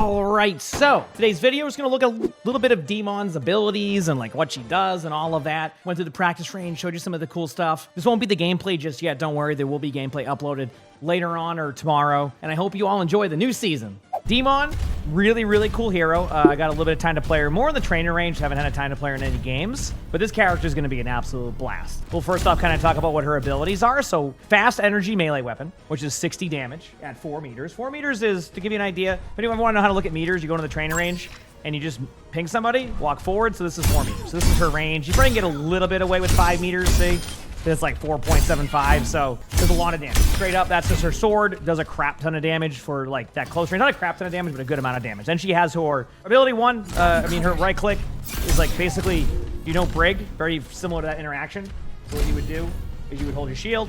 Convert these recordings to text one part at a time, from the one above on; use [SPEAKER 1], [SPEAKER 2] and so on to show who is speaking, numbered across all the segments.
[SPEAKER 1] All right, so today's video is going to look a little bit of D.Mon's abilities and like what she does and all of that. Went through the practice range, showed you some of the cool stuff. This won't be the gameplay just yet. Don't worry, there will be gameplay uploaded later on or tomorrow. And I hope you all enjoy the new season. D.Mon, really cool hero. I got a little bit of time to play her more in the trainer range. Haven't had a time to play her in any games, but this character is going to be an absolute blast. Well, first off, kind of talk about what her abilities are. So fast energy melee weapon, which is 60 damage at 4 meters. 4 meters is, to give you an idea, if anyone want to know how to look at meters, you go into the trainer range and you just ping somebody, walk forward. So this is 4 meters. So this is her range. You probably can get a little bit away with 5 meters, see? It's like 4.75, so there's a lot of damage. Straight up, that's just her sword. Does a crap ton of damage for like that close range. Not a crap ton of damage, but a good amount of damage. Then she has her ability 1. Her right click is like basically, you know, Brig, very similar to that interaction. So what you would do is you would hold your shield,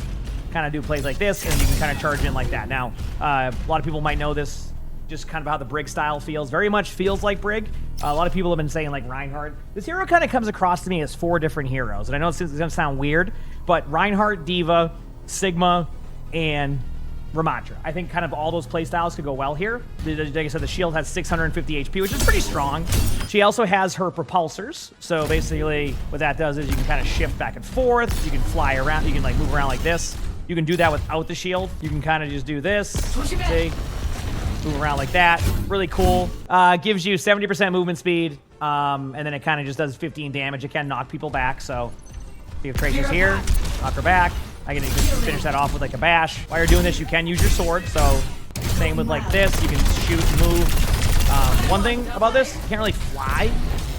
[SPEAKER 1] kind of do plays like this, and you can kind of charge in like that. Now, a lot of people might know this, just kind of how the Brig style feels. Very much feels like Brig. A lot of people have been saying like Reinhardt. This hero kind of comes across to me as 4 different heroes. And I know it's going to sound weird, but Reinhardt, Diva, Sigma, and Ramattra. I think kind of all those playstyles could go well here. Like I said, the shield has 650 HP, which is pretty strong. She also has her propulsors. So basically what that does is you can kind of shift back and forth. You can fly around. You can like move around like this. You can do that without the shield. You can kind of just do this. See? Move around like that. Really cool. Gives you 70% movement speed. And then it kind of just does 15 damage. It can knock people back. So you have Tracer's here. Knock her back. I can just finish that off with like a bash. While you're doing this, you can use your sword. So same with like this. You can shoot, move. One thing about this, you can't really fly.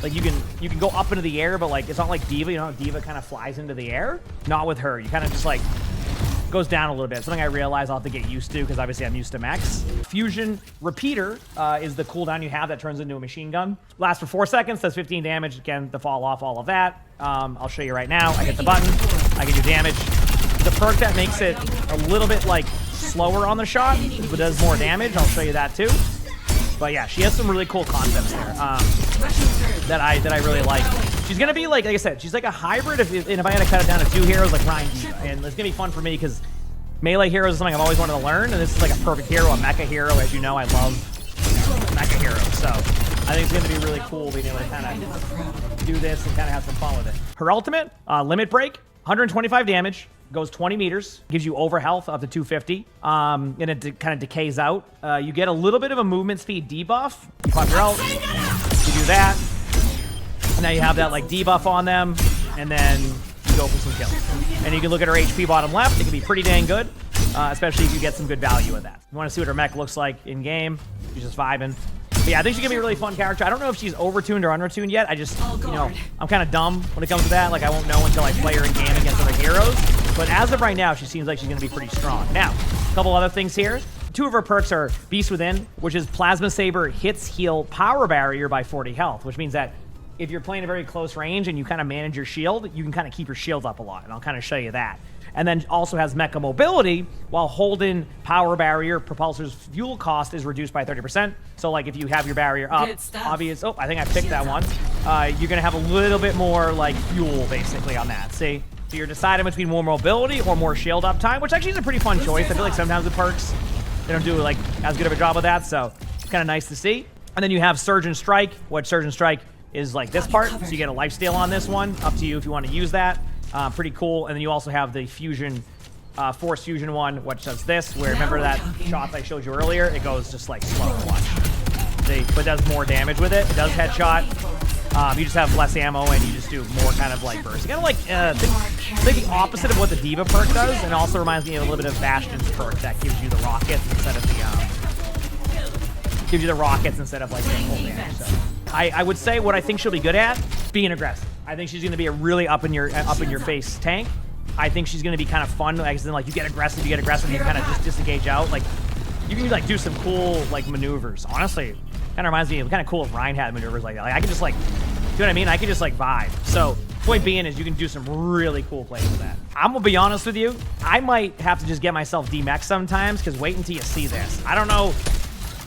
[SPEAKER 1] Like you can go up into the air, but like it's not like Diva. You know how Diva kind of flies into the air? Not with her. You kind of just like goes down a little bit. Something I realize I'll have to get used to because obviously I'm used to mechs. Fusion Repeater is the cooldown you have that turns into a machine gun. Lasts for 4 seconds, does 15 damage. Again, the fall off, all of that. I'll show you right now. I hit the button, I can do damage. The perk that makes it a little bit like slower on the shot, but does more damage. I'll show you that too. But yeah, she has some really cool concepts there that I really like. She's gonna be like I said, she's like a hybrid. If I had to cut it down to 2 heroes, like Ryan Diva, and it's gonna be fun for me because melee heroes is something I've always wanted to learn, and this is like a perfect hero, a mecha hero. As you know, I love mecha heroes, so I think it's gonna be really cool being able to kind of do this and kind of have some fun with it. Her ultimate, Limit Break, 125 damage. Goes 20 meters, gives you over health up to 250, and it kind of decays out. You get a little bit of a movement speed debuff. You pop your ult, you do that, and now you have that like debuff on them, and then you go for some kills. And you can look at her HP bottom left. It can be pretty dang good, especially if you get some good value with that. You want to see what her mech looks like in game? She's just vibing. But yeah, I think she's gonna be a really fun character. I don't know if she's overtuned or undertuned yet. I just, you know, I'm kind of dumb when it comes to that. Like, I won't know until I play her in game against other heroes. But as of right now, she seems like she's gonna be pretty strong. Now, a couple other things here. 2 of her perks are Beast Within, which is Plasma Saber hits heal power barrier by 40 health, which means that if you're playing a very close range and you kind of manage your shield, you can kind of keep your shield up a lot. And I'll kind of show you that. And then also has Mecha Mobility, while holding power barrier, propulsor's fuel cost is reduced by 30%. So like if you have your barrier up, obvious, oh, I think I picked that one. You're gonna have a little bit more like fuel basically on that, see? So you're deciding between more mobility or more shield uptime, which actually is a pretty fun choice. I feel like sometimes with perks, they don't do like as good of a job of that, so it's kind of nice to see. And then you have Surge and Strike, what Surge and Strike is like this part, so you get a lifesteal on this one, up to you if you want to use that. Pretty cool. And then you also have the Fusion, Force Fusion one, which does this, where remember that shot I showed you earlier? It goes just like slow to watch. But it does more damage with it. It does headshot. You just have less ammo and you just do more kind of like burst. Kind of like the opposite of what the Diva perk does, and also reminds me of a little bit of Bastion's perk that gives you the rockets instead of like the full damage. So I would say what I think she'll be good at, being aggressive. I think she's going to be a really up in your face tank. I think she's going to be kind of fun, like you get aggressive, and you kind of just disengage out. Like you can like do some cool like maneuvers. Honestly, kind of reminds me of kind of cool if Ryan had maneuvers like that. Like I can just like, do you know what I mean? I can just like vibe. So point being is you can do some really cool plays with that. I'm gonna be honest with you. I might have to just get myself D-Mech sometimes because wait until you see this. I don't know.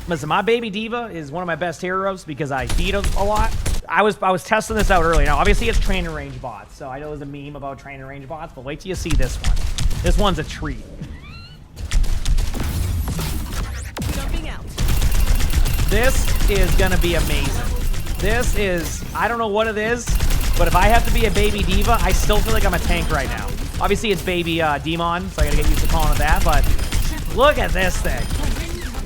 [SPEAKER 1] Listen, my baby Diva is one of my best heroes because I feed him a lot. I was testing this out earlier. Now, obviously, it's trainer range bots, so I know there's a meme about trainer range bots, but wait till you see this one. This one's a treat.
[SPEAKER 2] Jumping out.
[SPEAKER 1] This is gonna be amazing. This is, I don't know what it is, but if I have to be a baby diva, I still feel like I'm a tank right now. Obviously, it's baby D.Mon, so I gotta get used to calling it that, but look at this thing.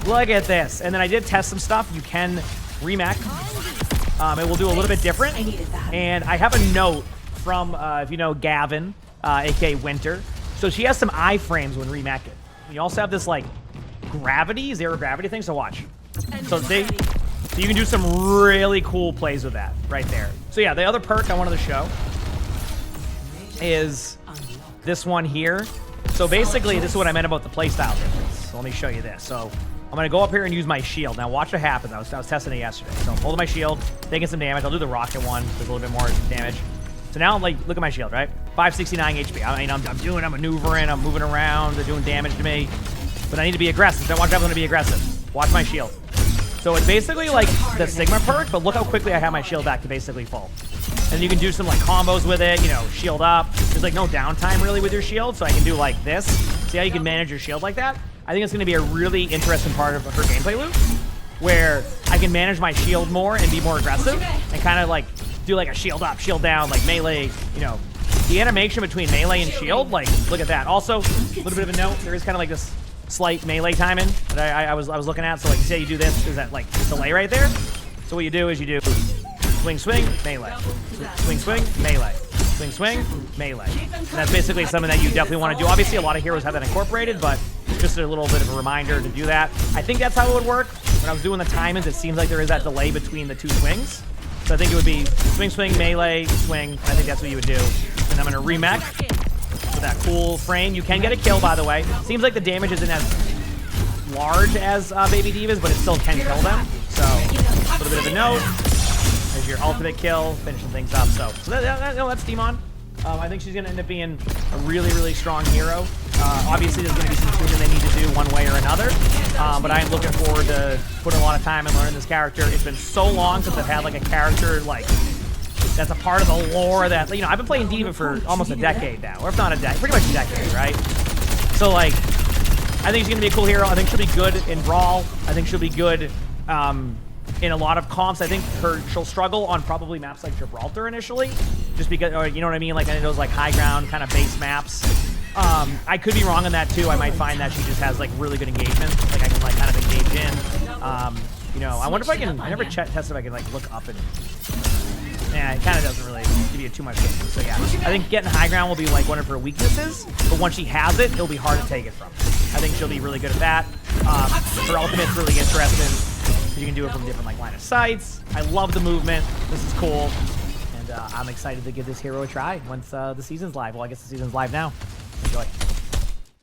[SPEAKER 1] Look at this. And then I did test some stuff. You can remake. It will do a little bit different. And I have a note from, if you know Gavin, aka Winter. So she has some iframes when remaking. You also have this like gravity, zero gravity thing. So watch. So you can do some really cool plays with that right there. So yeah, the other perk I wanted to show is this one here. So basically, this is what I meant about the playstyle difference. So let me show you this. So I'm gonna go up here and use my shield. Now watch what happens. I was testing it yesterday. So I'm holding my shield, taking some damage. I'll do the rocket one. There's a little bit more damage. So now, like, look at my shield, right? 569 HP. I mean, I'm maneuvering, I'm moving around, they're doing damage to me. But I need to be aggressive. So watch out, I'm gonna be aggressive. Watch my shield. So it's basically like the Sigma perk, but look how quickly I have my shield back to basically full. And you can do some like combos with it, you know, shield up. There's like no downtime really with your shield, so I can do like this. See how you can manage your shield like that? I think it's gonna be a really interesting part of her gameplay loop, where I can manage my shield more and be more aggressive and kind of like do like a shield up, shield down, like melee, you know. The animation between melee and shield, like, look at that. Also, a little bit of a note, there is kind of like this slight melee timing that I was looking at. So like, say you do this, there's that like delay right there. So what you do is you do swing, swing, melee, swing, swing, melee, swing, swing, melee. And that's basically something that you definitely want to do. Obviously, a lot of heroes have that incorporated, but just a little bit of a reminder to do that. I think that's how it would work. When I was doing the timings, it seems like there is that delay between the two swings. So I think it would be swing, swing, melee, swing. I think that's what you would do. And I'm going to remech with that cool frame. You can get a kill, by the way. Seems like the damage isn't as large as Baby Divas, but it still can kill them. So a little bit of a note. There's your ultimate kill, finishing things up. So that's D.Mon. I think she's going to end up being a really, really strong hero. Obviously, there's going to be some tuning they need to do one way or another. But I'm looking forward to putting a lot of time and learning this character. It's been so long since I've had like a character like that's a part of the lore that, you know, I've been playing D.Va for almost a decade now. Or if not a decade, pretty much a decade, right? So like, I think she's going to be a cool hero. I think she'll be good in Brawl. I think she'll be good in a lot of comps. I think she'll struggle on probably maps like Gibraltar initially, just because, or you know what I mean, like those like high ground kind of base maps. I could be wrong on that too. I might find that she just has like really good engagement, like I can like kind of engage in. You know, I wonder if I can. I never tested if I can like look up and. Yeah, it kind of doesn't really give you too much. So yeah, I think getting high ground will be like one of her weaknesses, but once she has it, it'll be hard to take it from her. I think she'll be really good at that. Her ultimate's really interesting. You can do it from different like line of sights. I love the movement. This is cool, and I'm excited to give this hero a try once the season's live. Well, I guess the season's live now. Enjoy.